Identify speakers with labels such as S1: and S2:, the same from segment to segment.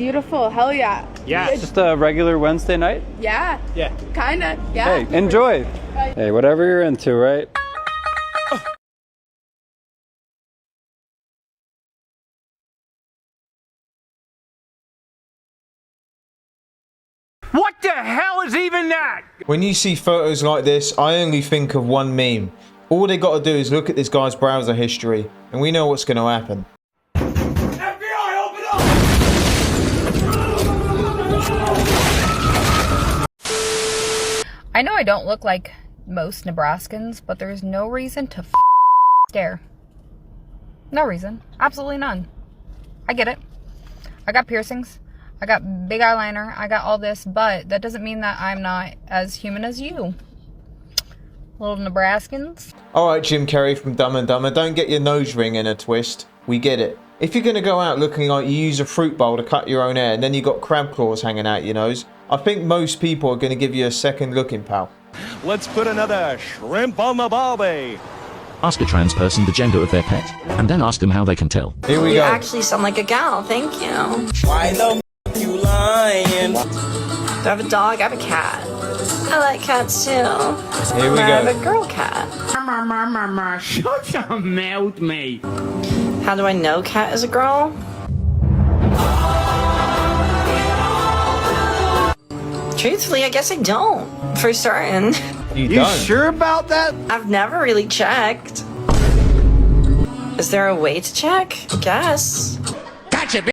S1: beautiful. Hell yeah.
S2: Yeah. It's just a regular Wednesday night?
S1: Yeah.
S2: Yeah.
S1: Kinda. Yeah.
S2: Hey, enjoy. Hey, whatever you're into, right?
S3: What the hell is even that?
S4: When you see photos like this, I only think of one meme. All they got to do is look at this guy's browser history, and we know what's going to happen.
S3: FBI, open up!
S5: I know I don't look like most Nebraskans, but there's no reason to stare. No reason. Absolutely none. I get it. I got piercings. I got big eyeliner. I got all this, but that doesn't mean that I'm not as human as you. Little Nebraskans.
S4: Alright, Jim Carrey from Dumb and Dumber, don't get your nose ring in a twist. We get it. If you're going to go out looking like you use a fruit bowl to cut your own hair and then you got crab claws hanging out your nose, I think most people are going to give you a second looking, pal.
S6: Let's put another shrimp on the barbie.
S7: Ask a trans person the gender of their pet, and then ask them how they can tell.
S4: Here we go.
S8: You actually sound like a gal, thank you.
S6: Why the you lying?
S8: Do I have a dog? I have a cat. I like cats too.
S4: Here we go.
S8: I have a girl cat.
S3: Shut your mouth, mate.
S8: How do I know cat is a girl? Truthfully, I guess I don't. For certain.
S4: You
S3: You
S4: don't.
S3: sure about that?
S8: I've never really checked. Is there a way to check? I guess.
S3: Gotcha, bitch.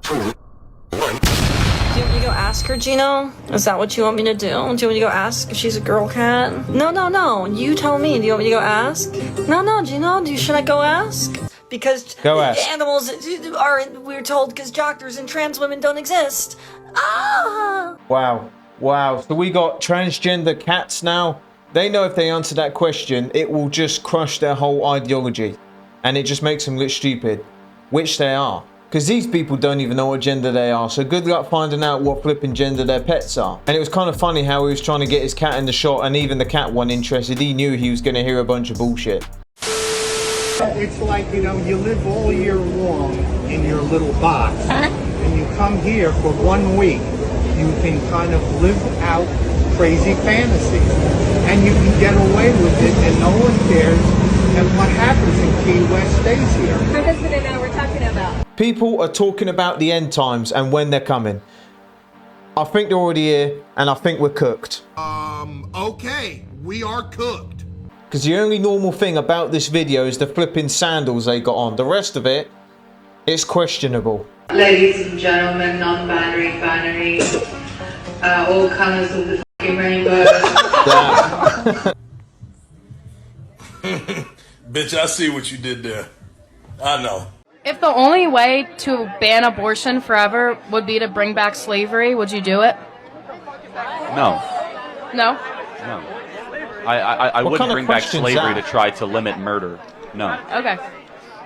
S8: Do you want me to go ask her, Gino? Is that what you want me to do? Do you want me to go ask if she's a girl cat? No, no, no. You tell me. Do you want me to go ask? No, no, Gino. Should I go ask? Because
S4: Go ask.
S8: animals are, we're told, because doctors and trans women don't exist. Ah!
S4: Wow. Wow. So we got transgender cats now. They know if they answer that question, it will just crush their whole ideology. And it just makes them look stupid. Which they are. Because these people don't even know what gender they are. So good luck finding out what flipping gender their pets are. And it was kind of funny how he was trying to get his cat in the shot. And even the cat wasn't interested. He knew he was going to hear a bunch of bullshit.
S9: It's like, you know, you live all year long in your little box, and you come here for 1 week. You can kind of live out crazy fantasies, and you can get away with it, and no one cares. And what happens in Key West stays here.
S1: My husband and I were talking about.
S4: People are talking about the end times and when they're coming. I think they're already here, and I think we're cooked.
S9: Okay, we are cooked.
S4: Because the only normal thing about this video is the flipping sandals they got on. The rest of it, it's questionable.
S10: Ladies and gentlemen, non-binary, binary, all colors of the fucking rainbow.
S6: Bitch, I see what you did there. I know.
S5: If the only way to ban abortion forever would be to bring back slavery, would you do it?
S11: No.
S5: No?
S11: No. I wouldn't bring back slavery to try to limit murder. No.
S5: Okay.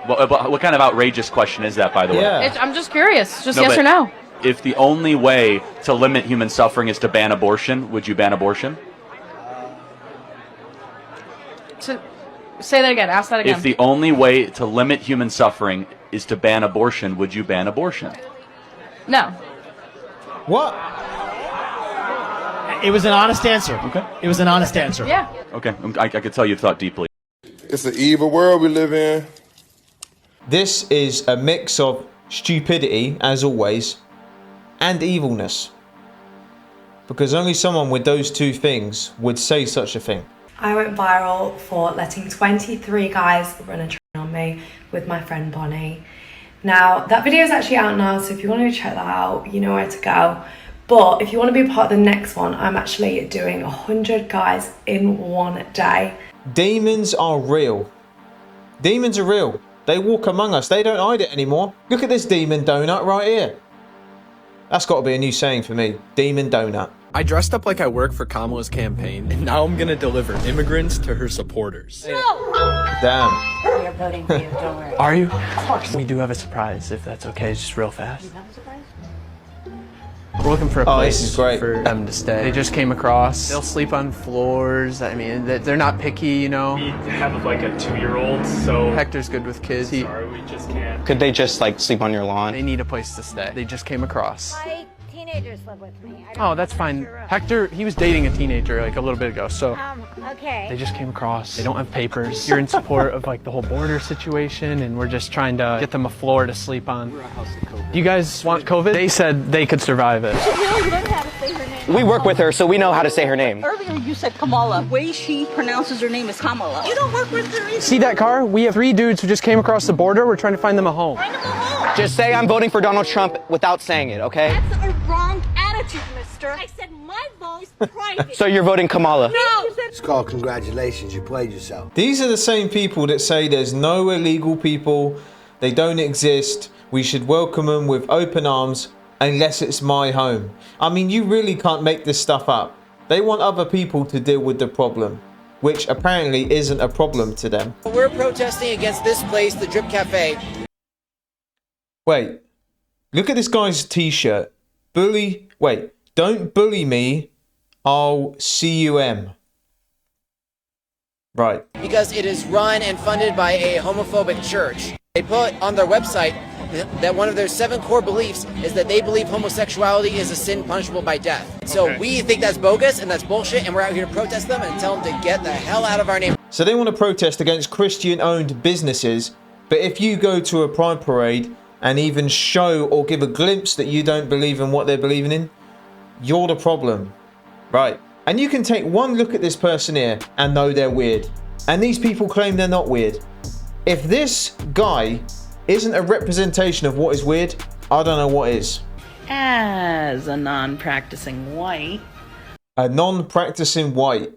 S11: What kind of outrageous question is that, by the way?
S5: I'm just curious. Just
S11: No,
S5: yes
S11: but
S5: or no.
S11: If the only way to limit human suffering is to ban abortion, would you ban abortion?
S5: Say that again. Ask that again.
S11: If the only way to limit human suffering is to ban abortion, would you ban abortion?
S5: No.
S4: What?
S12: It was an honest answer.
S11: Okay.
S12: It was an honest answer.
S5: Yeah.
S11: Okay. I could tell you thought deeply.
S6: It's an evil world we live in.
S4: This is a mix of stupidity, as always, and evilness. Because only someone with those two things would say such a thing.
S13: I went viral for letting 23 guys run a train on me with my friend Bonnie. Now, that video is actually out now, so if you want to check that out, you know where to go. But if you want to be a part of the next one, I'm actually doing 100 guys in one day.
S4: Demons are real. Demons are real. They walk among us. They don't hide it anymore. Look at this demon donut right here. That's got to be a new saying for me. Demon donut.
S14: I dressed up like I work for Kamala's campaign, and now I'm gonna deliver immigrants to her supporters.
S4: Damn.
S15: We are voting for you, don't worry.
S14: Are you?
S15: Of course.
S14: We do have a surprise, if that's okay, just real fast.
S15: You have a surprise?
S14: We're looking for a place
S4: for
S14: them to stay. They just came across. They'll sleep on floors. I mean, they're not picky, you know.
S16: We have like a 2-year-old, so
S14: Hector's good with kids.
S16: sorry, we just can't.
S17: Could they just like sleep on your lawn?
S14: They need a place to stay. They just came across.
S15: My teenagers live with me.
S14: Oh, that's fine. Hector, he was dating a teenager like a little bit ago, so
S15: Okay.
S14: they just came across. They don't have papers. You're in support of like the whole border situation, and we're just trying to get them a floor to sleep on. We're a house of COVID. Do you guys want COVID? They said they could survive it.
S15: You don't have to say her name.
S17: We work with her, so we know how to say her name.
S18: Earlier you said Kamala. The way she pronounces her name is Kamala. You don't work with her either.
S14: See that car? We have 3 dudes who just came across the border. We're trying to find them a home.
S18: Find them a home.
S17: Just say I'm voting for Donald Trump without saying it, okay?
S18: That's a wrong attitude, mister. I said my vote's private.
S17: So you're voting Kamala?
S18: No.
S19: It's called congratulations, you played yourself.
S4: These are the same people that say there's no illegal people, they don't exist, we should welcome them with open arms unless it's my home. I mean, you really can't make this stuff up. They want other people to deal with the problem, which apparently isn't a problem to them.
S20: We're protesting against this place, the Drip Cafe.
S4: Wait, look at this guy's t-shirt. Don't bully me, I'll CUM. Right.
S20: Because it is run and funded by a homophobic church. They put on their website that one of their 7 core beliefs is that they believe homosexuality is a sin punishable by death. So we think that's bogus and that's bullshit, and we're out here to protest them and tell them to get the hell out of our neighborhood.
S4: So they want to protest against Christian-owned businesses, but if you go to a pride parade and even show or give a glimpse that you don't believe in what they're believing in, you're the problem. Right. And you can take one look at this person here and know they're weird. And these people claim they're not weird. If this guy isn't a representation of what is weird, I don't know what is.
S18: As a non-practicing white.
S4: A non-practicing white.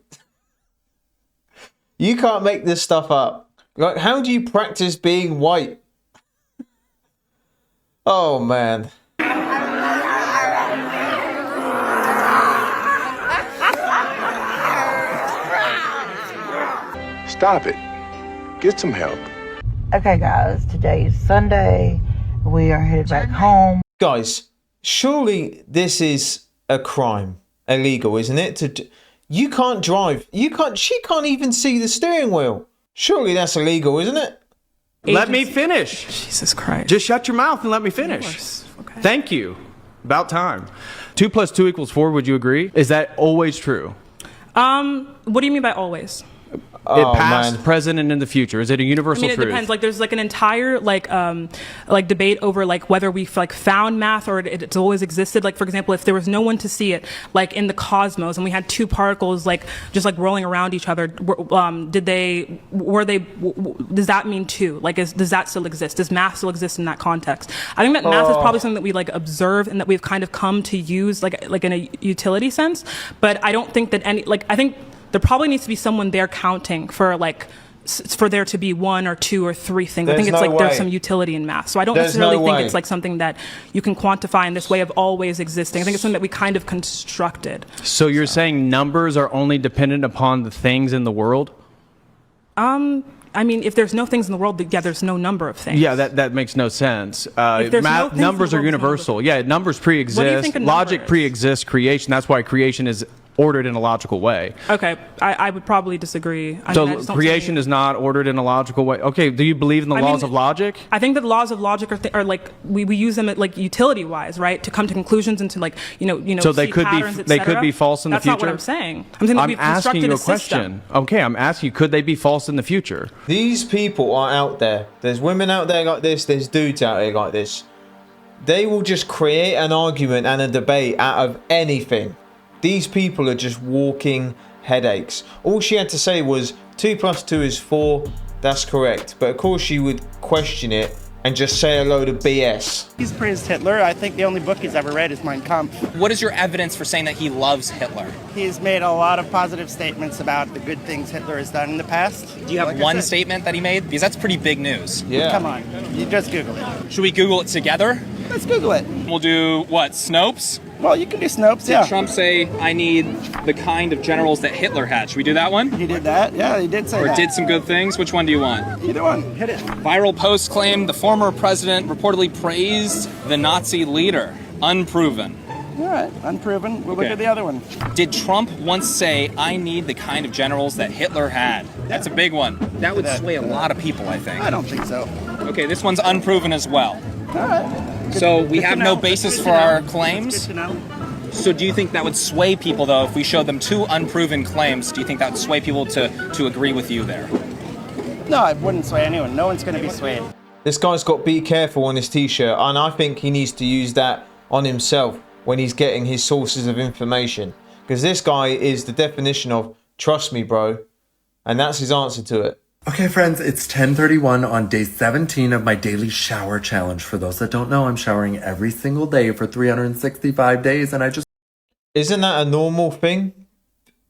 S4: You can't make this stuff up. Like, how do you practice being white? Oh, man.
S19: Stop it. Get some help.
S21: Okay, guys, today is Sunday. We are headed back home.
S4: Guys, surely this is a crime. Illegal, isn't it? You can't drive. She can't even see the steering wheel. Surely that's illegal, isn't it?
S14: Let me finish.
S22: Jesus Christ.
S14: Just shut your mouth and let me finish. Okay. Thank you. About time. 2 + 2 = 4, would you agree? Is that always true?
S22: What do you mean by always?
S14: Past, present, and in the future. Is it a universal truth?
S22: It depends. Like, there's like an entire like debate over like whether we've like found math or it's always existed. Like, for example, if there was no one to see it, like in the cosmos, and we had 2 particles like just like rolling around each other, does that mean 2? Like, does that still exist? Does math still exist in that context? I think that math is probably something that we like observe and that we've kind of come to use like in a utility sense. But I don't think that I think there probably needs to be someone there counting for there to be 1 or 2 or 3 things. I think it's there's some utility in math. So I don't necessarily think it's like something that you can quantify in this way of always existing. I think it's something that we kind of constructed.
S14: So you're saying numbers are only dependent upon the things in the world?
S22: I mean, if there's no things in the world, yeah, there's no number of things.
S14: Yeah, that makes no sense. Numbers are universal. Yeah, numbers pre-exist. Logic pre-exists creation. That's why creation is ordered in a logical way.
S22: Okay, I would probably disagree.
S14: So creation is not ordered in a logical way. Okay, do you believe in the laws of logic?
S22: I think that laws of logic are like we use them at like utility wise, right? To come to conclusions and to like
S14: So they could be false in the future.
S22: That's not what I'm saying. I'm saying that we've constructed a system.
S14: Okay, I'm asking you, could they be false in the future?
S4: These people are out there. There's women out there like this. There's dudes out there like this. They will just create an argument and a debate out of anything. These people are just walking headaches. All she had to say was 2 + 2 = 4. That's correct. But of course she would question it and just say a load of BS.
S23: He's praised Hitler. I think the only book he's ever read is Mein Kampf.
S24: What is your evidence for saying that he loves Hitler?
S23: He's made a lot of positive statements about the good things Hitler has done in the past.
S24: Do you have one statement that he made? Because that's pretty big news.
S23: Yeah. Come on. You just Google it.
S24: Should we Google it together?
S23: Let's Google it.
S24: We'll do, what, Snopes?
S23: Well, you can do Snopes, yeah.
S24: Did Trump say, I need the kind of generals that Hitler had? Should we do that one?
S23: He did that, yeah, he did say that.
S24: Or did some good things? Which one do you want?
S23: Either one, hit it.
S24: Viral post claimed the former president reportedly praised the Nazi leader. Unproven.
S23: All right, unproven. We'll look
S24: Okay.
S23: at the other one.
S24: Did Trump once say, "I need the kind of generals that Hitler had"? That's a big one. That would sway a lot of people, I think.
S23: I don't think so.
S24: Okay, this one's unproven as well.
S23: All right.
S24: So we
S23: Good to
S24: have
S23: know.
S24: no basis
S23: Good
S24: for
S23: to know.
S24: our
S23: It's
S24: claims.
S23: good to know.
S24: So do you think that would sway people, though, if we showed them two unproven claims? Do you think that would sway people to agree with you there?
S23: No, I wouldn't sway anyone. No one's going to be swayed.
S4: This guy's got "be careful" on his t-shirt, and I think he needs to use that on himself when he's getting his sources of information, because this guy is the definition of "trust me, bro," and that's his answer to it.
S2: Okay, friends, it's 10:31 on day 17 of my daily shower challenge. For those that don't know, I'm showering every single day for 365 days, and I just...
S4: Isn't that a normal thing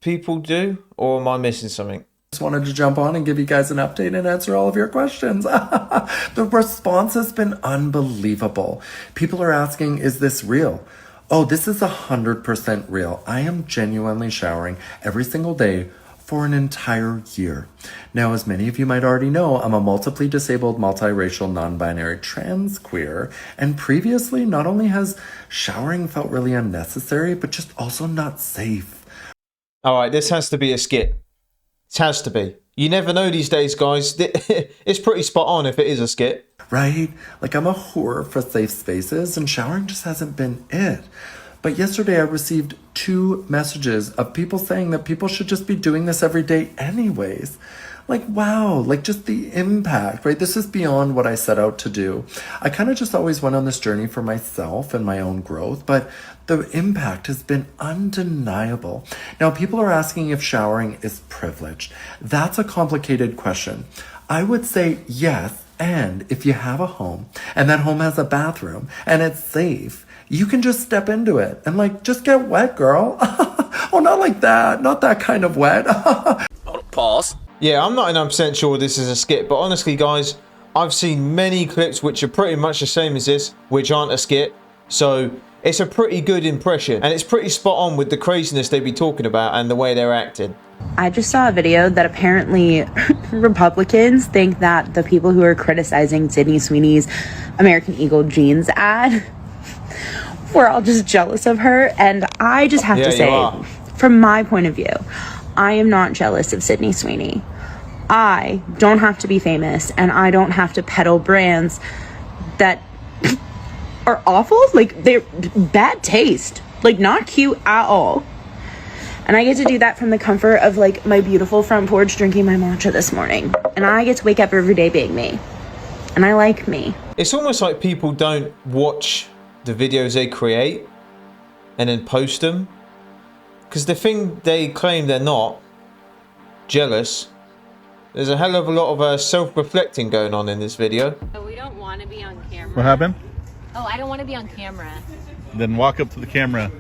S4: people do, or am I missing something?
S2: Just wanted to jump on and give you guys an update and answer all of your questions. The response has been unbelievable. People are asking, is this real? Oh, this is 100% real. I am genuinely showering every single day for an entire year. Now, as many of you might already know, I'm a multiply disabled, multiracial, non-binary, trans queer, and previously not only has showering felt really unnecessary, but just also not safe.
S4: All right, this has to be a skit. It has to be. You never know these days, guys. It's pretty spot on if it is a skit.
S2: Right? Like, I'm a whore for safe spaces, and showering just hasn't been it. But yesterday I received 2 messages of people saying that people should just be doing this every day anyways. Like, wow, like just the impact, right? This is beyond what I set out to do. I kind of just always went on this journey for myself and my own growth, but the impact has been undeniable. Now, people are asking if showering is privileged. That's a complicated question. I would say yes, and if you have a home, and that home has a bathroom, and it's safe, you can just step into it and like, just get wet, girl. Oh, not like that. Not that kind of wet.
S4: Pause. Yeah, I'm 99% sure this is a skit, but honestly, guys, I've seen many clips which are pretty much the same as this, which aren't a skit. So it's a pretty good impression, and it's pretty spot on with the craziness they be talking about and the way they're acting.
S3: I just saw a video that apparently Republicans think that the people who are criticizing Sydney Sweeney's American Eagle jeans ad, we're all just jealous of her. And I just have to say, from my point of view, I am not jealous of Sydney Sweeney. I don't have to be famous, and I don't have to peddle brands that are awful. Like, they're bad taste, like not cute at all. And I get to do that from the comfort of like my beautiful front porch drinking my matcha this morning. And I get to wake up every day being me. And I like me.
S4: It's almost like people don't watch the videos they create and then post them. Because the thing they claim they're not, jealous, there's a hell of a lot of self-reflecting going on in this video.
S7: We don't want to be on camera.
S8: What happened?
S7: Oh, I don't want to be on camera.
S8: Then walk up to the camera.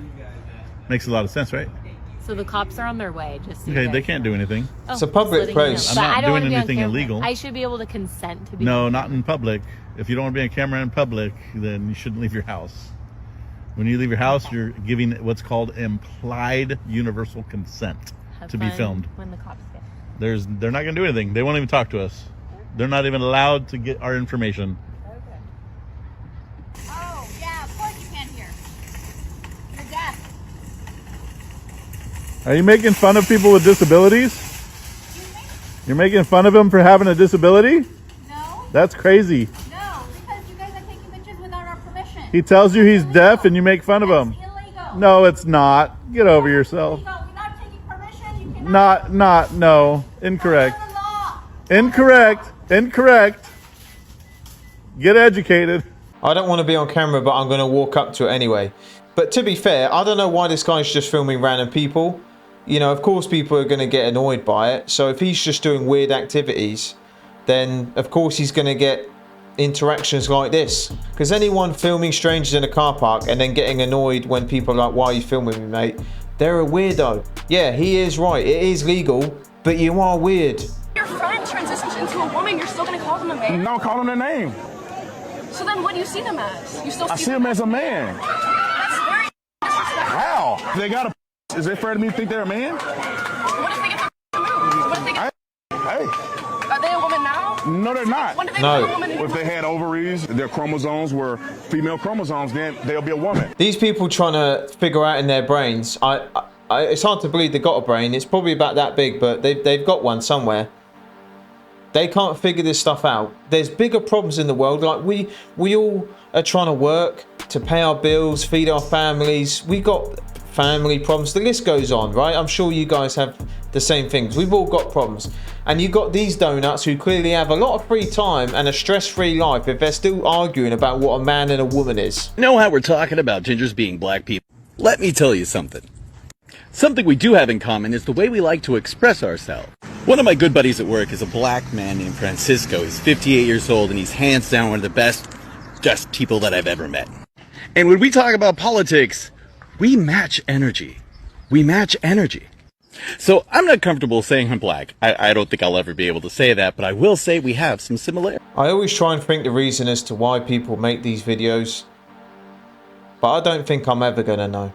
S8: Makes a lot of sense, right?
S7: So the cops are on their way. Just so
S8: Okay, they can't do anything.
S7: Oh,
S4: it's a public place.
S8: I'm
S7: But
S8: not
S7: I don't
S8: doing
S7: wanna be on
S8: anything
S7: camera.
S8: illegal.
S7: I should be able to consent to be.
S8: No, not in public. If you don't want to be on camera in public, then you shouldn't leave your house. When you leave your house, you're giving what's called implied universal consent
S7: Have
S8: to be
S7: fun
S8: filmed.
S7: when the cops get.
S8: They're not going to do anything. They won't even talk to us. They're not even allowed to get our information.
S15: Oh, yeah, of course you can't hear. You're deaf.
S8: Are you making fun of people with disabilities? You're making fun of them for having a disability?
S15: No.
S8: That's crazy.
S15: No, because you guys are taking pictures without our permission.
S8: He tells you he's deaf and you make fun of him. No, it's not. Get over yourself. No. Incorrect. Incorrect. Get educated.
S4: I don't want to be on camera, but I'm going to walk up to it anyway. But to be fair, I don't know why this guy's just filming random people. You know, of course people are going to get annoyed by it. So if he's just doing weird activities, then of course he's going to get interactions like this. Because anyone filming strangers in a car park and then getting annoyed when people are like, why are you filming me, mate? They're a weirdo. Yeah, he is right. It is legal, but you are weird.
S25: Your friend transitions into a woman, you're still going to call them a man?
S26: No, call them their name.
S25: So then what do you see them as? You still
S26: I see them as a man.
S25: That's very disrespectful.
S26: How? They got a. Is it fair to me to think they're a man?
S25: What if they get the move? What if they get
S26: Hey.
S25: Are they a woman now?
S26: No, they're not.
S25: When do they
S4: No.
S25: become a woman
S26: If they had ovaries, their chromosomes were female chromosomes, then they'll be a woman.
S4: These people trying to figure out in their brains, it's hard to believe they got a brain. It's probably about that big, but they've got one somewhere. They can't figure this stuff out. There's bigger problems in the world. Like we all are trying to work to pay our bills, feed our families. We got family problems. The list goes on, right? I'm sure you guys have the same things. We've all got problems. And you got these donuts who clearly have a lot of free time and a stress-free life if they're still arguing about what a man and a woman is.
S1: You know how we're talking about gingers being black people? Let me tell you something. Something we do have in common is the way we like to express ourselves. One of my good buddies at work is a black man named Francisco. He's 58 years old and he's hands down one of the best people that I've ever met. And when we talk about politics, we match energy. We match energy. So I'm not comfortable saying I'm black. I don't think I'll ever be able to say that, but I will say we have some similarities.
S4: I always try and think the reason as to why people make these videos, but I don't think I'm ever gonna know.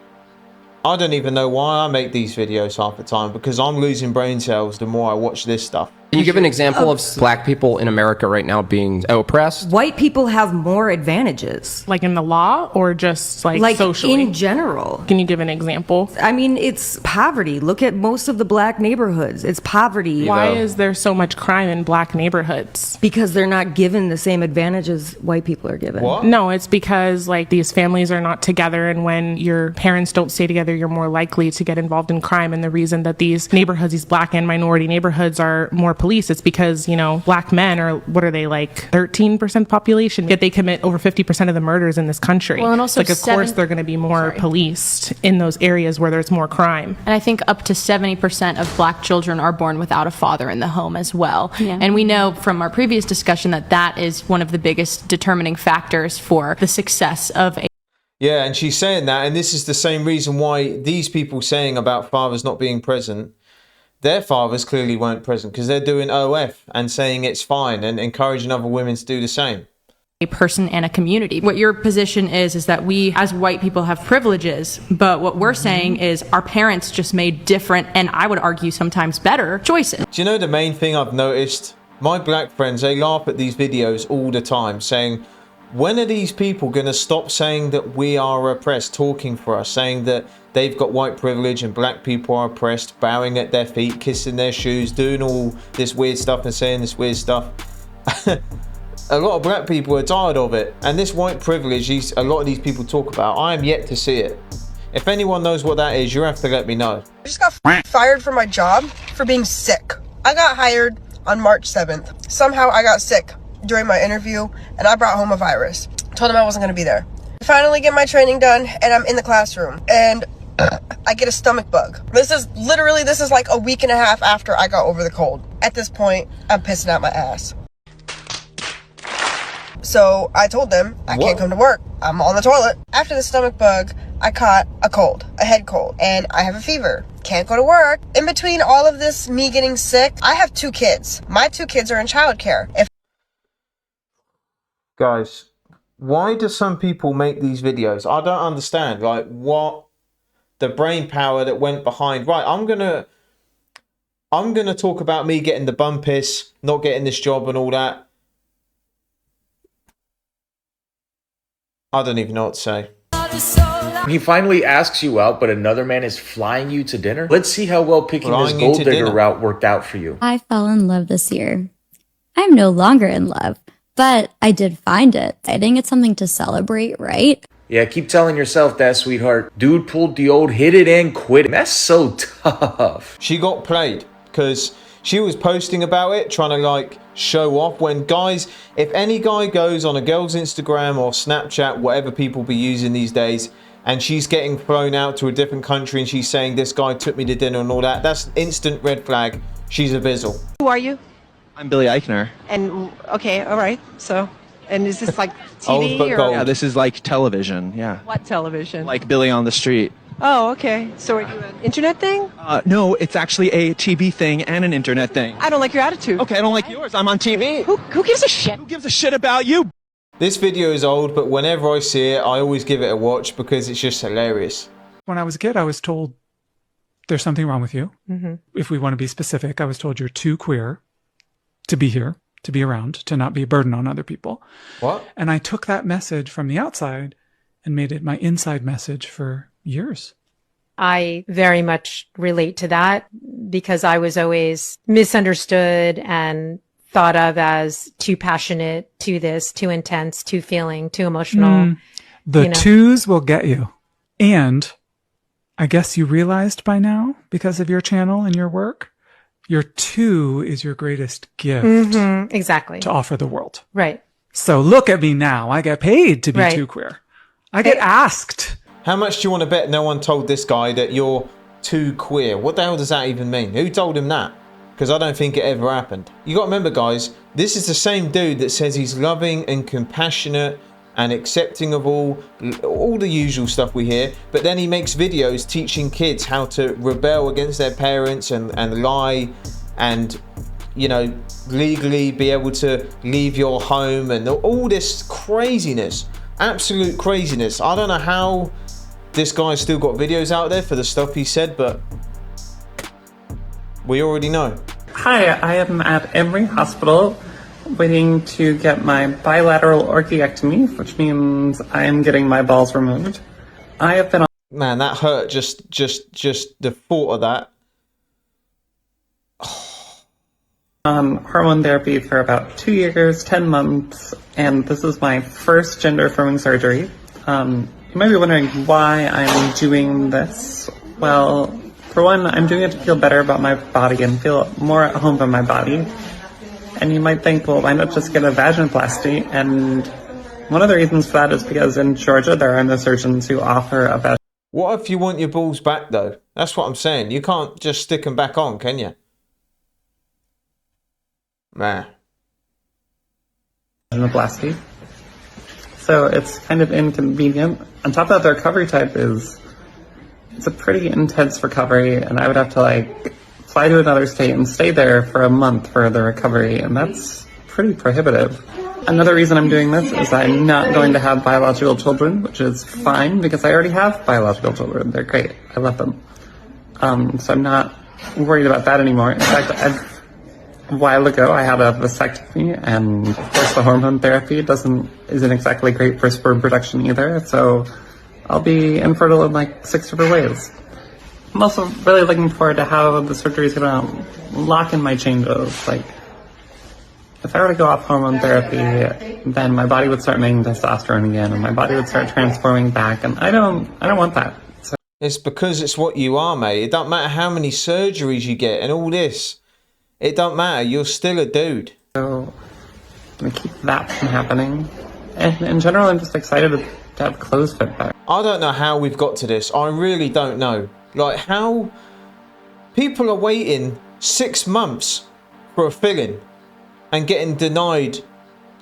S4: I don't even know why I make these videos half the time, because I'm losing brain cells the more I watch this stuff.
S5: Can you give an example of black people in America right now being oppressed?
S9: White people have more advantages.
S22: Like in the law or just like socially?
S9: In general.
S22: Can you give an example?
S9: I mean, it's poverty. Look at most of the black neighborhoods. It's poverty.
S22: Why is there so much crime in black neighborhoods?
S9: Because they're not given the same advantages white people are given.
S22: What? No, it's because like these families are not together, and when your parents don't stay together, you're more likely to get involved in crime. And the reason that these neighborhoods, these black and minority neighborhoods, are more police, it's because, you know, black men are, what are they, like 13% population, yet they commit over 50% of the murders in this country.
S7: Well, and also
S22: like, of course they're going to be more policed in those areas where there's more crime.
S7: And I think up to 70% of black children are born without a father in the home as well.
S10: Yeah.
S7: And we know from our previous discussion that that is one of the biggest determining factors for the success of a.
S4: Yeah, and she's saying that, and this is the same reason why these people saying about fathers not being present, their fathers clearly weren't present, because they're doing OF and saying it's fine and encouraging other women to do the same.
S7: A person and a community. What your position is that we as white people have privileges, but what we're saying is our parents just made different, and I would argue sometimes better, choices.
S4: Do you know the main thing I've noticed? My black friends, they laugh at these videos all the time saying, when are these people going to stop saying that we are oppressed, talking for us, saying that they've got white privilege and black people are oppressed, bowing at their feet, kissing their shoes, doing all this weird stuff and saying this weird stuff? A lot of black people are tired of it. And this white privilege a lot of these people talk about, I am yet to see it. If anyone knows what that is, you have to let me know.
S11: I just got fired from my job for being sick. I got hired on March 7th. Somehow I got sick during my interview and I brought home a virus. Told them I wasn't going to be there. I finally get my training done and I'm in the classroom and I get a stomach bug. This is like a week and a half after I got over the cold. At this point, I'm pissing out my ass. So I told them I can't come to work. I'm on the toilet. After the stomach bug, I caught a cold, a head cold, and I have a fever. Can't go to work. In between all of this, me getting sick, I have 2 kids. My 2 kids are in childcare.
S4: Guys, why do some people make these videos? I don't understand. Like, what the brain power that went behind. Right, I'm gonna talk about me getting the bum piss, not getting this job and all that. I don't even know what to say.
S12: He finally asks you out, but another man is flying you to dinner. Let's see how well picking this gold digger route worked out for you.
S27: I fell in love this year. I'm no longer in love, but I did find it. I think it's something to celebrate, right?
S12: Yeah, keep telling yourself that, sweetheart. Dude pulled the old hit it and quit it. That's so tough.
S4: She got played because she was posting about it, trying to like show off, when guys, if any guy goes on a girl's Instagram or Snapchat, whatever people be using these days, and she's getting flown out to a different country and she's saying this guy took me to dinner and all that, that's instant red flag. She's a bizzle.
S28: Who are you?
S29: I'm Billy Iikner.
S28: And okay, all right. So, and is this like TV
S4: Old but
S28: or
S4: gold.
S29: Yeah, this is like television. Yeah.
S28: what television?
S29: Like Billy on the Street.
S28: Oh, okay. So are you an internet thing?
S29: No, it's actually a TV thing and an internet thing.
S28: I don't like your attitude.
S29: Okay, I don't like yours. I'm on TV.
S28: Who gives a shit?
S29: Who gives a shit about you?
S4: This video is old, but whenever I see it, I always give it a watch because it's just hilarious.
S30: When I was a kid, I was told there's something wrong with you.
S28: Mm-hmm.
S30: If we want to be specific, I was told you're too queer to be here.
S6: to be around, to not be a burden on other people.
S4: What?
S6: And I took that message from the outside and made it my inside message for years.
S10: I very much relate to that because I was always misunderstood and thought of as too passionate, too this, too intense, too feeling, too emotional.
S6: The twos will get you. And I guess you realized by now, because of your channel and your work, your two is your greatest gift.
S10: Exactly.
S6: To offer the world.
S10: Right.
S6: So look at me now. I get paid to be too queer. I get asked.
S4: How much do you want to bet no one told this guy that you're too queer? What the hell does that even mean? Who told him that? Because I don't think it ever happened. You got to remember, guys, this is the same dude that says he's loving and compassionate and accepting of all the usual stuff we hear, but then he makes videos teaching kids how to rebel against their parents and lie and, you know, legally be able to leave your home and all this craziness, absolute craziness. I don't know how this guy's still got videos out there for the stuff he said, but we already know.
S13: Hi, I am at Emory Hospital waiting to get my bilateral orchiectomy, which means I am getting my balls removed. I have been on...
S4: Man, that hurt, just the thought of that.
S13: On hormone therapy for about 2 years, 10 months, and this is my first gender-affirming surgery. You might be wondering why I'm doing this. Well, for one, I'm doing it to feel better about my body and feel more at home in my body. And you might think, well, why not just get a vaginoplasty? And one of the reasons for that is because in Georgia, there are no surgeons who offer a vaginoplasty.
S4: What if you want your balls back, though? That's what I'm saying. You can't just stick them back on, can you? Man.
S13: Vaginoplasty. So it's kind of inconvenient. On top of that, the recovery type it's a pretty intense recovery, and I would have to fly to another state and stay there for a month for the recovery, and that's pretty prohibitive. Another reason I'm doing this is I'm not going to have biological children, which is fine because I already have biological children. They're great. I love them. So I'm not worried about that anymore. In fact, a while ago, I had a vasectomy, and of course the hormone therapy isn't exactly great for sperm production either, so I'll be infertile in 6 different ways. I'm also really looking forward to how the surgery is going to lock in my changes. If I were to go off hormone therapy, then my body would start making testosterone again, and my body would start transforming back, and I don't want that. So.
S4: It's because it's what you are, mate. It don't matter how many surgeries you get and all this. It don't matter. You're still a dude.
S13: So I'm going to keep that from happening. And in general, I'm just excited to have clothes fit back.
S4: I don't know how we've got to this. I really don't know. How people are waiting 6 months for a filling and getting denied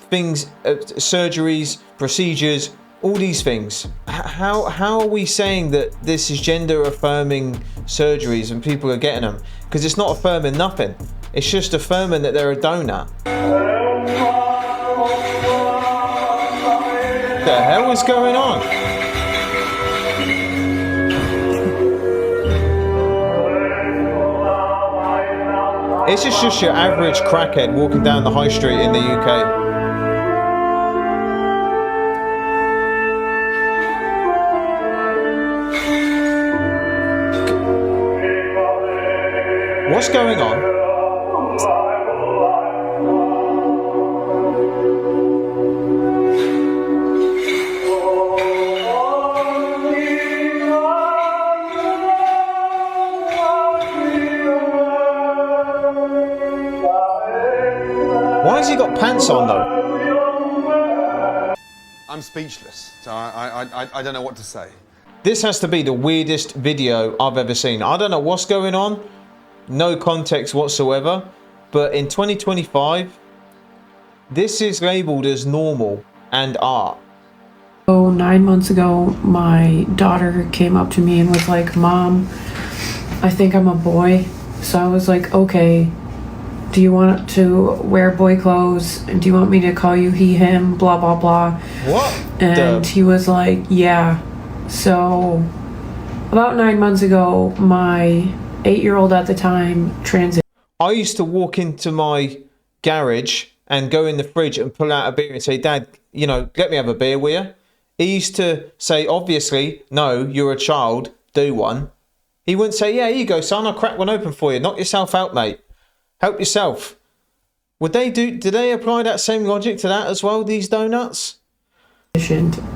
S4: things, surgeries, procedures, all these things. How are we saying that this is gender affirming surgeries and people are getting them? Because it's not affirming nothing. It's just affirming that they're a donor. What the hell is going on? This is just your average crackhead walking down the high street in the UK. What's going on? Why has he got pants on though?
S16: I'm speechless, so I don't know what to say.
S4: This has to be the weirdest video I've ever seen. I don't know what's going on. No context whatsoever. But in 2025, this is labeled as normal and art.
S17: So 9 months ago, my daughter came up to me and was like, "Mom, I think I'm a boy." So I was like, "Okay, do you want to wear boy clothes? And do you want me to call you he, him, blah, blah, blah?"
S4: What?
S17: And he was like, "Yeah." So about 9 months ago, my 8-year-old at the time transitioned.
S4: I used to walk into my garage and go in the fridge and pull out a beer and say, Dad, you know, let me have a beer, will you? He used to say, obviously, no, you're a child, do one. He wouldn't say, yeah, here you go, son, I'll crack one open for you. Knock yourself out, mate. Help yourself. Do they apply that same logic to that as well, these donuts?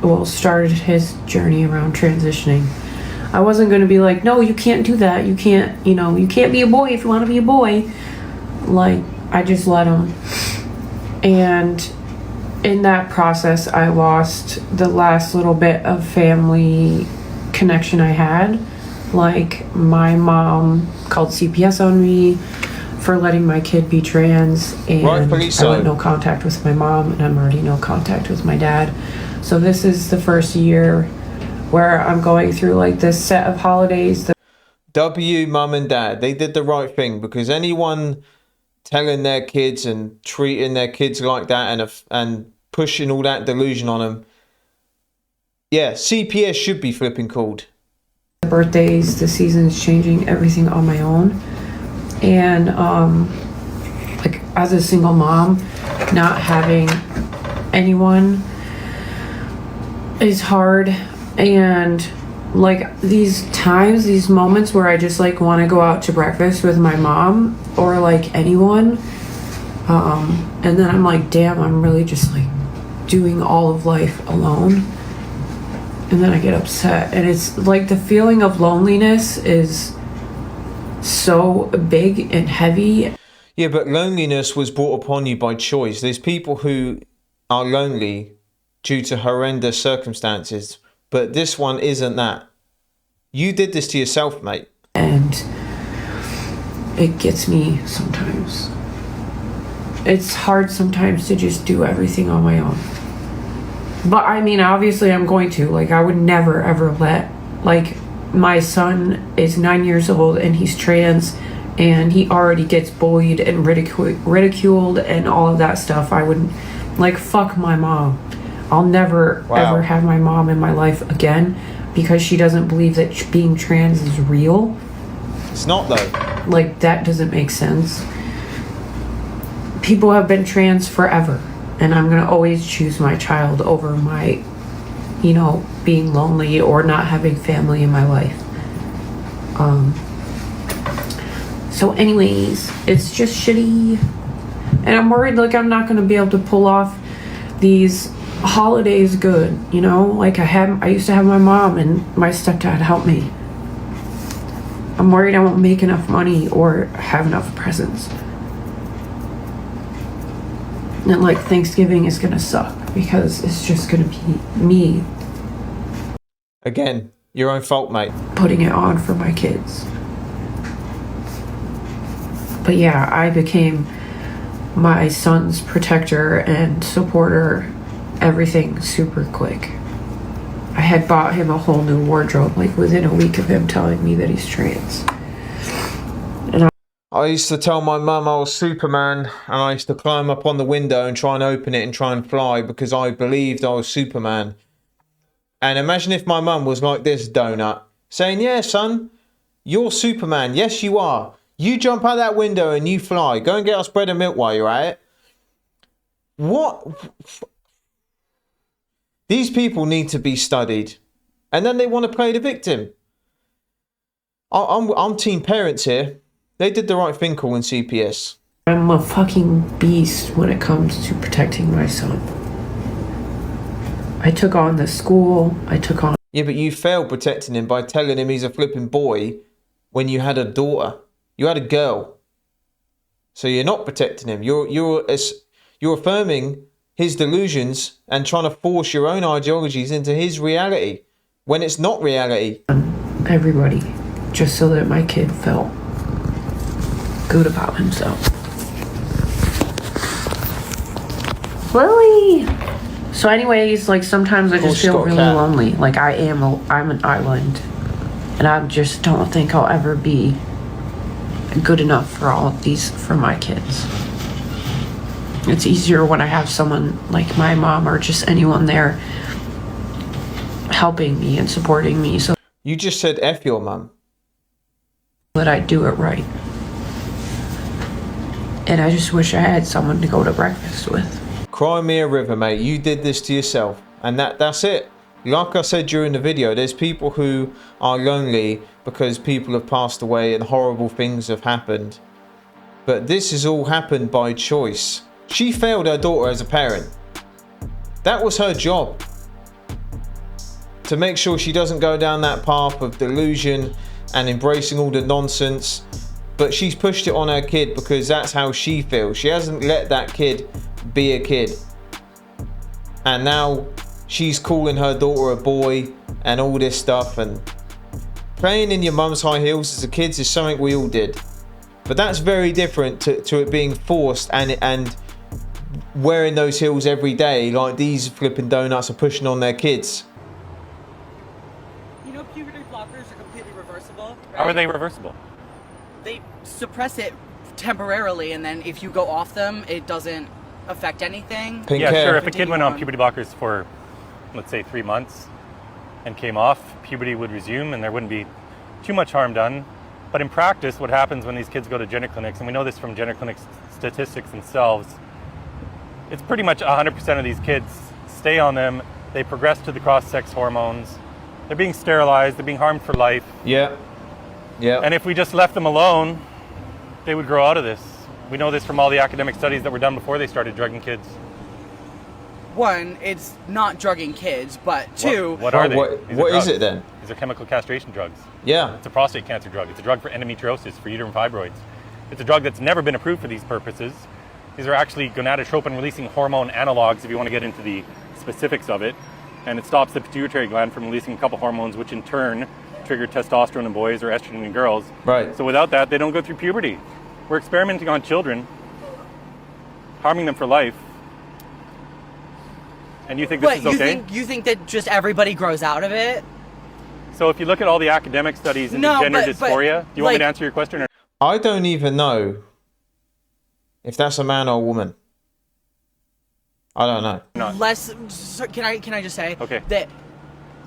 S17: Well, started his journey around transitioning. I wasn't going to be like, no, you can't do that. You can't, you know, you can't be a boy if you want to be a boy. Like, I just let him. And in that process, I lost the last little bit of family connection I had. Like, my mom called CPS on me for letting my kid be trans, and I went no contact with my mom, and I'm already no contact with my dad. So this is the first year where I'm going through like this set of holidays.
S4: Mum and dad, they did the right thing, because anyone telling their kids and treating their kids like that and pushing all that delusion on them, yeah, CPS should be flipping called.
S17: The birthdays, the seasons changing, everything on my own. And like as a single mom, not having anyone is hard. And like these times, these moments where I just like want to go out to breakfast with my mom or like anyone, and then I'm like, damn, I'm really just like doing all of life alone. And then I get upset, and it's like the feeling of loneliness is so big and heavy.
S4: Yeah, but loneliness was brought upon you by choice. There's people who are lonely due to horrendous circumstances, but this one isn't that. You did this to yourself, mate.
S17: And it gets me sometimes. It's hard sometimes to just do everything on my own. But I mean, obviously I'm going to. Like, I would never ever let, like, my son is 9 years old and he's trans and he already gets bullied and ridiculed and all of that stuff. I wouldn't, like, fuck my mom. I'll never ever have my mom in my life again because she doesn't believe that being trans is real.
S4: It's not though.
S17: Like, that doesn't make sense. People have been trans forever, and I'm gonna always choose my child over my, you know, being lonely or not having family in my life. So anyways, it's just shitty. And I'm worried, like, I'm not gonna be able to pull off these holidays good, you know? Like, I used to have my mom and my stepdad help me. I'm worried I won't make enough money or have enough presents. And like, Thanksgiving is gonna suck because it's just gonna be me.
S4: Again, your own fault, mate.
S17: Putting it on for my kids. But yeah, I became my son's protector and supporter, everything super quick. I had bought him a whole new wardrobe like within a week of him telling me that he's trans. And
S4: I used to tell my mum I was Superman, and I used to climb up on the window and try and open it and try and fly because I believed I was Superman. And imagine if my mum was like this donut, saying, yeah, son, you're Superman. Yes, you are. You jump out that window and you fly. Go and get us bread and milk while you're at it. What? These people need to be studied. And then they want to play the victim. I'm team parents here. They did the right thing calling CPS.
S17: I'm a fucking beast when it comes to protecting my son. I took on the school.
S4: Yeah, but you failed protecting him by telling him he's a flipping boy when you had a daughter. You had a girl. So you're not protecting him. You're affirming his delusions and trying to force your own ideologies into his reality when it's not reality.
S17: Everybody, just so that my kid felt good about himself. Lily! So anyways, like, sometimes I just feel really lonely. Like, I'm an island. And I just don't think I'll ever be good enough for all of these, for my kids. It's easier when I have someone like my mom or just anyone there helping me and supporting me. So
S4: you just said F your mum.
S17: That I do it right. And I just wish I had someone to go to breakfast with.
S4: Cry me a river, mate. You did this to yourself. And that's it. Like I said during the video, there's people who are lonely because people have passed away and horrible things have happened. But this has all happened by choice. She failed her daughter as a parent. That was her job. To make sure she doesn't go down that path of delusion and embracing all the nonsense. But she's pushed it on her kid because that's how she feels. She hasn't let that kid be a kid. And now she's calling her daughter a boy and all this stuff. And playing in your mum's high heels as a kid is something we all did. But that's very different to it being forced and wearing those heels every day like these flipping donuts are pushing on their kids.
S2: You know, puberty blockers are completely reversible. Right?
S3: How are they reversible?
S2: They suppress it temporarily, and then if you go off them, it doesn't affect anything.
S3: Yeah, sure. If a kid went on puberty blockers for, let's say, 3 months and came off, puberty would resume and there wouldn't be too much harm done. But in practice, what happens when these kids go to gender clinics, and we know this from gender clinic statistics themselves, it's pretty much 100% of these kids stay on them. They progress to the cross-sex hormones. They're being sterilized. They're being harmed for life.
S4: Yeah. Yeah.
S3: And if we just left them alone, they would grow out of this. We know this from all the academic studies that were done before they started drugging kids.
S2: One, it's not drugging kids, but two...
S3: What are they?
S4: What is it then?
S3: These are chemical castration drugs.
S4: Yeah.
S3: It's a prostate cancer drug. It's a drug for endometriosis, for uterine fibroids. It's a drug that's never been approved for these purposes. These are actually gonadotropin-releasing hormone analogs, if you want to get into the specifics of it. And it stops the pituitary gland from releasing a couple hormones, which in turn trigger testosterone in boys or estrogen in girls.
S4: Right.
S3: So without that, they don't go through puberty. We're experimenting on children, harming them for life. And you think this is okay?
S2: You think that just everybody grows out of it?
S3: So if you look at all the academic studies into gender dysphoria, do you want me to answer your question? Or?
S4: I don't even know if that's a man or a woman. I don't know.
S3: No.
S2: Can I just say
S3: okay.
S2: that,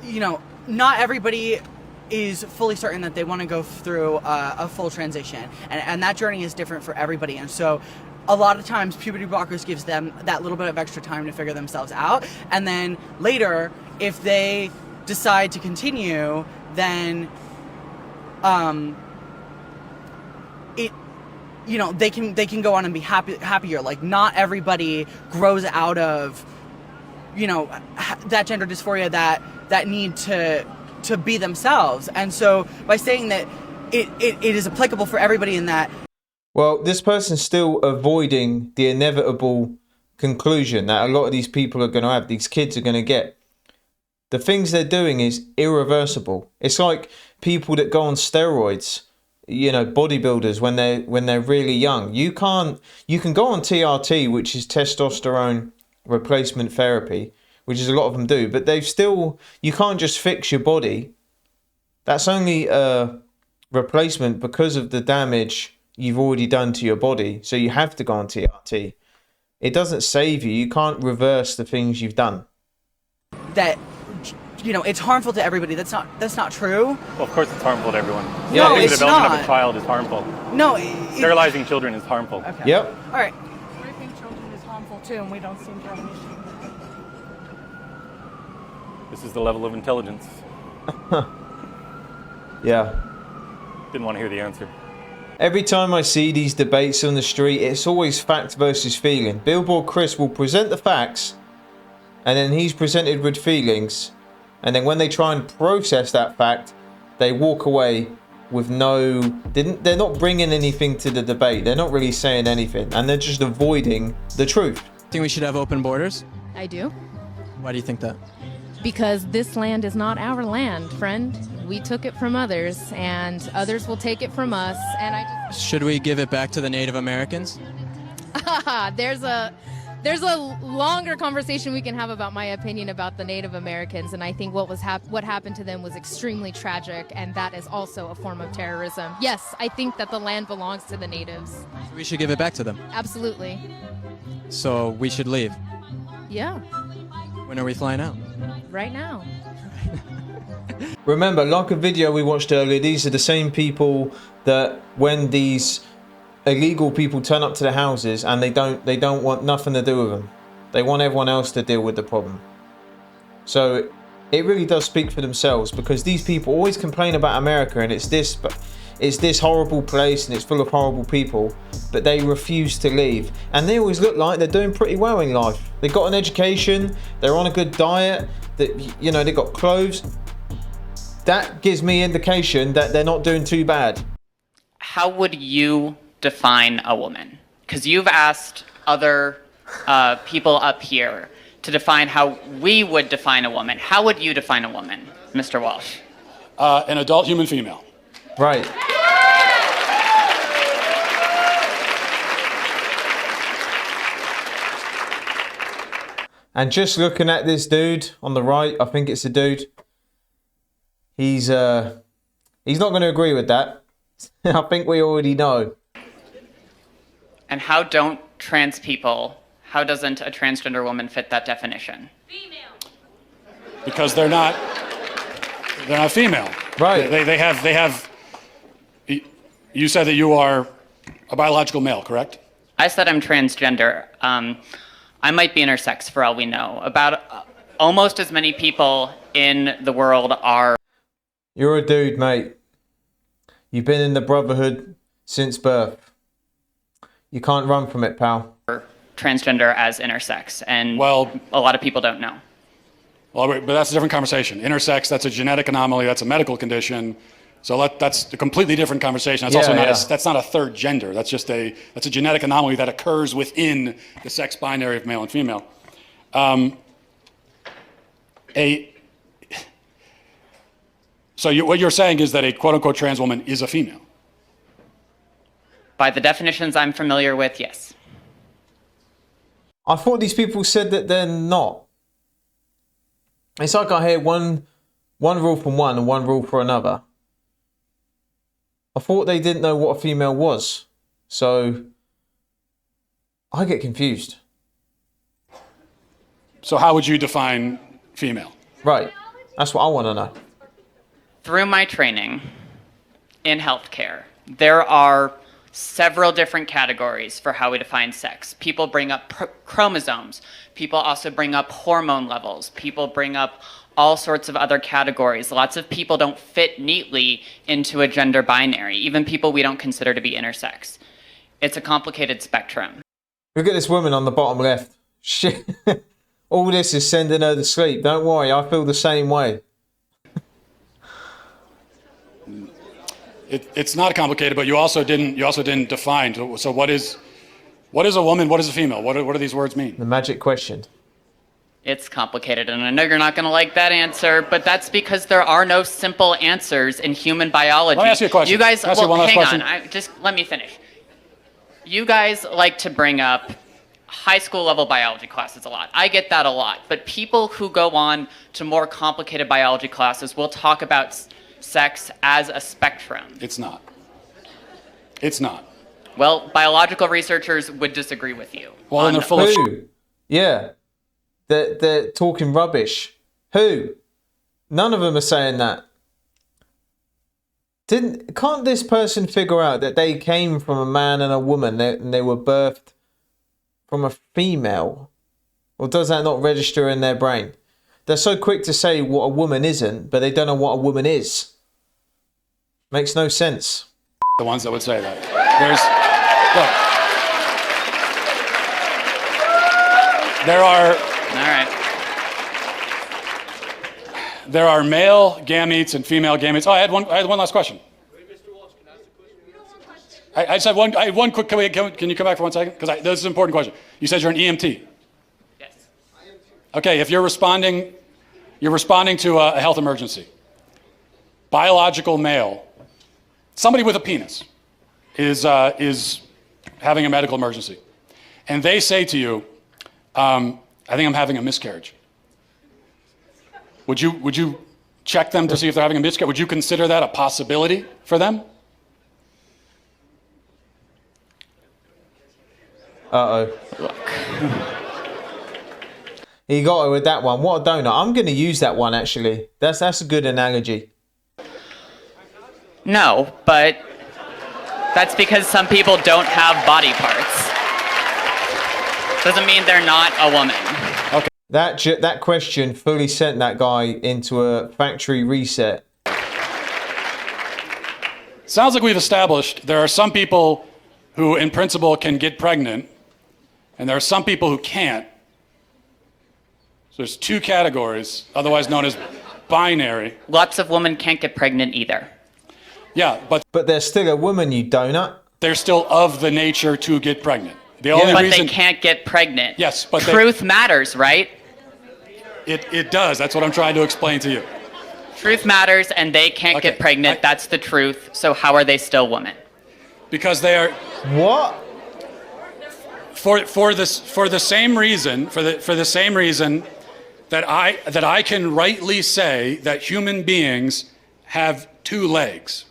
S2: you know, not everybody is fully certain that they want to go through a full transition, and that journey is different for everybody. And so a lot of times puberty blockers gives them that little bit of extra time to figure themselves out, and then later, if they decide to continue, then you know, they can go on and be happier. Like, not everybody grows out of, you know, that gender dysphoria, that need to be themselves. And so by saying that it is applicable for everybody in that.
S4: Well, this person's still avoiding the inevitable conclusion that a lot of these people are going to have, these kids are going to get. The things they're doing is irreversible. It's like people that go on steroids, you know, bodybuilders when they're really young. You can go on TRT, which is testosterone replacement therapy, which is a lot of them do, but you can't just fix your body. That's only a replacement because of the damage you've already done to your body. So you have to go on TRT. It doesn't save you. You can't reverse the things you've done.
S2: That, you know, it's harmful to everybody. That's not true.
S3: Well, of course it's harmful to everyone.
S2: No, it's
S3: the development
S2: not.
S3: of a child is harmful.
S2: No.
S3: Sterilizing children is harmful.
S2: Okay.
S4: Yep.
S2: All right.
S25: Raping children is harmful too, and we don't seem to have an issue.
S3: This is the level of intelligence.
S4: Yeah.
S3: Didn't want to hear the answer.
S4: Every time I see these debates on the street, it's always fact versus feeling. Billboard Chris will present the facts, and then he's presented with feelings, and then when they try and process that fact, they walk away with they're not bringing anything to the debate. They're not really saying anything, and they're just avoiding the truth.
S14: Think we should have open borders?
S18: I do.
S14: Why do you think that?
S18: Because this land is not our land, friend. We took it from others, and others will take it from us, and
S14: Should we give it back to the Native Americans?
S18: There's a longer conversation we can have about my opinion about the Native Americans, and I think what happened to them was extremely tragic, and that is also a form of terrorism. Yes, I think that the land belongs to the natives.
S14: We should give it back to them.
S18: Absolutely.
S14: So we should leave.
S18: Yeah.
S14: When are we flying out?
S18: Right now.
S4: Remember, like a video we watched earlier, these are the same people that when these illegal people turn up to the houses and they don't want nothing to do with them. They want everyone else to deal with the problem. So it really does speak for themselves, because these people always complain about America and it's this horrible place and it's full of horrible people, but they refuse to leave. And they always look like they're doing pretty well in life. They got an education, they're on a good diet, that, you know, they got clothes. That gives me indication that they're not doing too bad.
S1: How would you define a woman? Because you've asked other people up here to define how we would define a woman. How would you define a woman, Mr. Walsh?
S8: An adult human female.
S4: Right. And just looking at this dude on the right, I think it's a dude. He's not going to agree with that. I think we already know.
S1: And how don't trans people, how doesn't a transgender woman fit that definition?
S8: Because they're not female.
S4: Right.
S8: They have. You said that you are a biological male, correct?
S1: I said I'm transgender. I might be intersex for all we know. About almost as many people in the world are.
S4: You're a dude, mate. You've been in the brotherhood since birth. You can't run from it, pal.
S1: Transgender as intersex, and a lot of people don't know.
S8: Well, but that's a different conversation. Intersex, that's a genetic anomaly, that's a medical condition. So that's a completely different conversation. That's also that's not a third gender. That's a genetic anomaly that occurs within the sex binary of male and female. So what you're saying is that a quote-unquote trans woman is a female?
S1: By the definitions I'm familiar with, yes.
S4: I thought these people said that they're not. It's like I hear one rule from one and one rule for another. I thought they didn't know what a female was. So I get confused.
S8: So how would you define female?
S4: Right. That's what I want to know.
S1: Through my training in healthcare, there are several different categories for how we define sex. People bring up chromosomes. People also bring up hormone levels. People bring up all sorts of other categories. Lots of people don't fit neatly into a gender binary, even people we don't consider to be intersex. It's a complicated spectrum.
S4: Look at this woman on the bottom left. Shit. All this is sending her to sleep. Don't worry, I feel the same way.
S8: It's not complicated, but you also didn't define. So what is a woman? What is a female? What do these words mean?
S4: The magic question.
S1: It's complicated, and I know you're not going to like that answer, but that's because there are no simple answers in human biology.
S8: Let me ask you a question.
S1: You guys,
S8: Ask you one last
S1: hang
S8: question.
S1: on. Just let me finish. You guys like to bring up high school level biology classes a lot. I get that a lot, but people who go on to more complicated biology classes will talk about sex as a spectrum.
S8: It's not. It's not.
S1: Well, biological researchers would disagree with you.
S8: Well, then they're full of
S4: shit. Yeah. They're talking rubbish. Who? None of them are saying that. Can't this person figure out that they came from a man and a woman and they were birthed from a female? Or does that not register in their brain? They're so quick to say what a woman isn't, but they don't know what a woman is. Makes no sense.
S8: The ones that would say that. There are male gametes and female gametes. Oh, I had one last question. I just had one quick. Can you come back for 1 second? Because this is an important question. You said you're an EMT.
S1: Yes.
S8: Okay, if you're responding to a health emergency. Biological male, somebody with a penis, is having a medical emergency, and they say to you, "I think I'm having a miscarriage." Would you check them to see if they're having a miscarriage? Would you consider that a possibility for them?
S4: Uh-oh. He got it with that one. What a donut. I'm going to use that one, actually. That's a good analogy.
S1: No, but That's because some people don't have body parts. Doesn't mean they're not a woman.
S8: Okay.
S4: That question fully sent that guy into a factory reset.
S8: Sounds like we've established there are some people who, in principle, can get pregnant, and there are some people who can't. So there's two categories, otherwise known as binary.
S1: Lots of women can't get pregnant either.
S8: Yeah, but
S4: they're still a woman, you donut.
S8: They're still of the nature to get pregnant. The
S1: Yeah,
S8: only
S1: but
S8: reason
S1: they can't get pregnant.
S8: Yes, but
S1: truth matters, right?
S8: It does. That's what I'm trying to explain to you.
S1: Truth matters, and they can't get pregnant. That's the truth. So how are they still women?
S8: Because they are
S4: what?
S8: For the same reason that I can rightly say that human beings have two legs.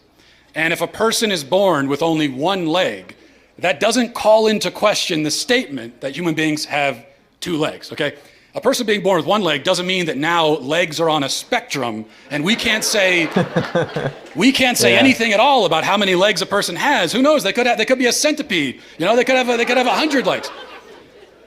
S8: And if a person is born with only one leg, that doesn't call into question the statement that human beings have two legs, okay? A person being born with one leg doesn't mean that now legs are on a spectrum and we can't say anything at all about how many legs a person has. Who knows? They could be a centipede. You know, they could have 100 legs.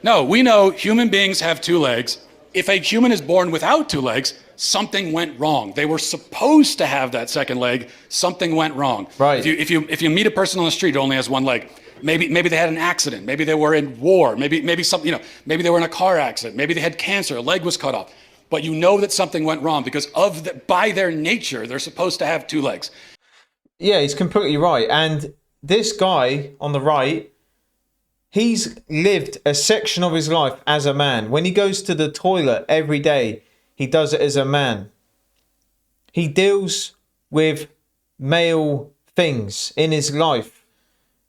S8: No, we know human beings have two legs. If a human is born without two legs, something went wrong. They were supposed to have that second leg. Something went wrong.
S4: Right.
S8: If you meet a person on the street who only has one leg, maybe they had an accident. Maybe they were in war. Maybe something, maybe they were in a car accident. Maybe they had cancer. A leg was cut off. But you know that something went wrong because by their nature, they're supposed to have two legs.
S4: Yeah, he's completely right. And this guy on the right, he's lived a section of his life as a man. When he goes to the toilet every day, he does it as a man. He deals with male things in his life.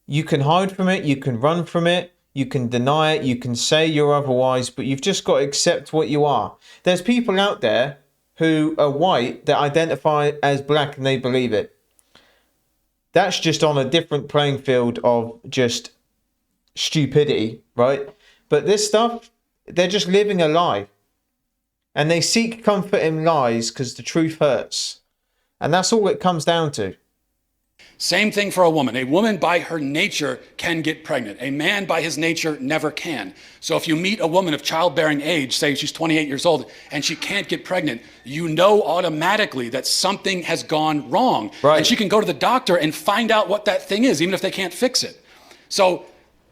S4: You can hide from it, you can run from it, you can deny it, you can say you're otherwise, but you've just got to accept what you are. There's people out there who are white that identify as black and they believe it. That's just on a different playing field of just stupidity, right? But this stuff, they're just living a lie. And they seek comfort in lies because the truth hurts. And that's all it comes down to.
S8: Same thing for a woman. A woman by her nature can get pregnant. A man by his nature never can. So if you meet a woman of childbearing age, say she's 28 years old, and she can't get pregnant, you know automatically that something has gone wrong.
S4: Right.
S8: And she can go to the doctor and find out what that thing is, even if they can't fix it. So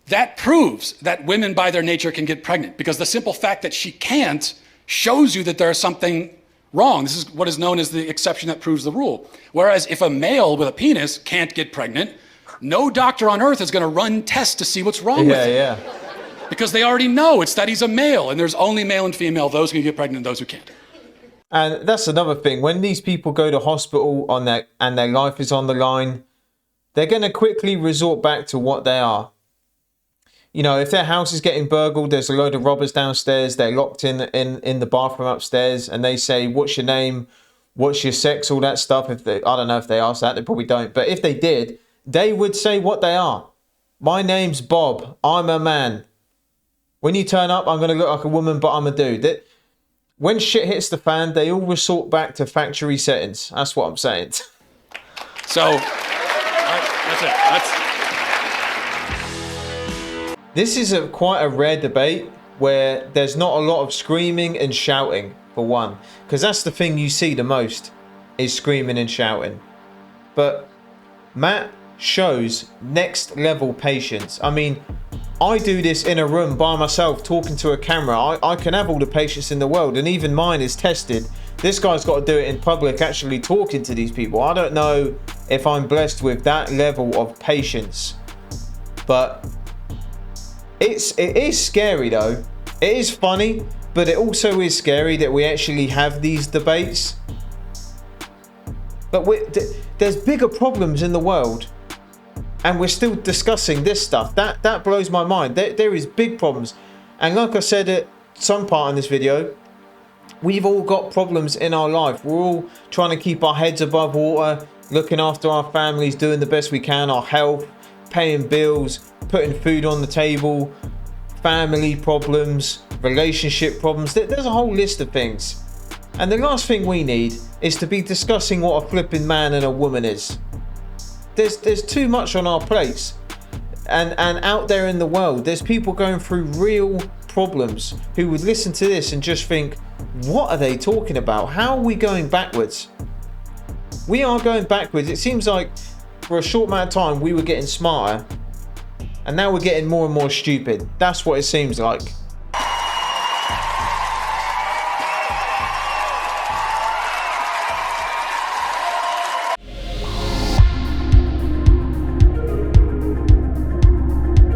S8: that proves that women by their nature can get pregnant, because the simple fact that she can't shows you that there's something wrong. This is what is known as the exception that proves the rule. Whereas if a male with a penis can't get pregnant, no doctor on earth is going to run tests to see what's wrong with him.
S4: Yeah.
S8: Because they already know it's that he's a male, and there's only male and female, those who can get pregnant and those who can't.
S4: And that's another thing. When these people go to hospital and their life is on the line, they're going to quickly resort back to what they are. You know, if their house is getting burgled, there's a load of robbers downstairs, they're locked in the bathroom upstairs, and they say, what's your name, what's your sex, all that stuff. I don't know if they ask that, they probably don't. But if they did, they would say what they are. My name's Bob, I'm a man. When you turn up, I'm going to look like a woman, but I'm a dude. When shit hits the fan, they all resort back to factory settings. That's what I'm saying.
S8: So, that's it.
S4: This is quite a rare debate where there's not a lot of screaming and shouting, for one. Because that's the thing you see the most, is screaming and shouting. But Matt shows next level patience. I mean, I do this in a room by myself talking to a camera. I can have all the patience in the world, and even mine is tested. This guy's got to do it in public, actually talking to these people. I don't know if I'm blessed with that level of patience. But it is scary though. It is funny, but it also is scary that we actually have these debates. But there's bigger problems in the world, and we're still discussing this stuff. That blows my mind. There is big problems, and like I said at some part in this video, we've all got problems in our life. We're all trying to keep our heads above water, looking after our families, doing the best we can, our health, paying bills, putting food on the table, family problems, relationship problems. There's a whole list of things. And the last thing we need is to be discussing what a flipping man and a woman is. There's too much on our plates. And out there in the world, there's people going through real problems who would listen to this and just think, what are they talking about? How are we going backwards? We are going backwards. It seems like for a short amount of time we were getting smarter, and now we're getting more and more stupid. That's what it seems like.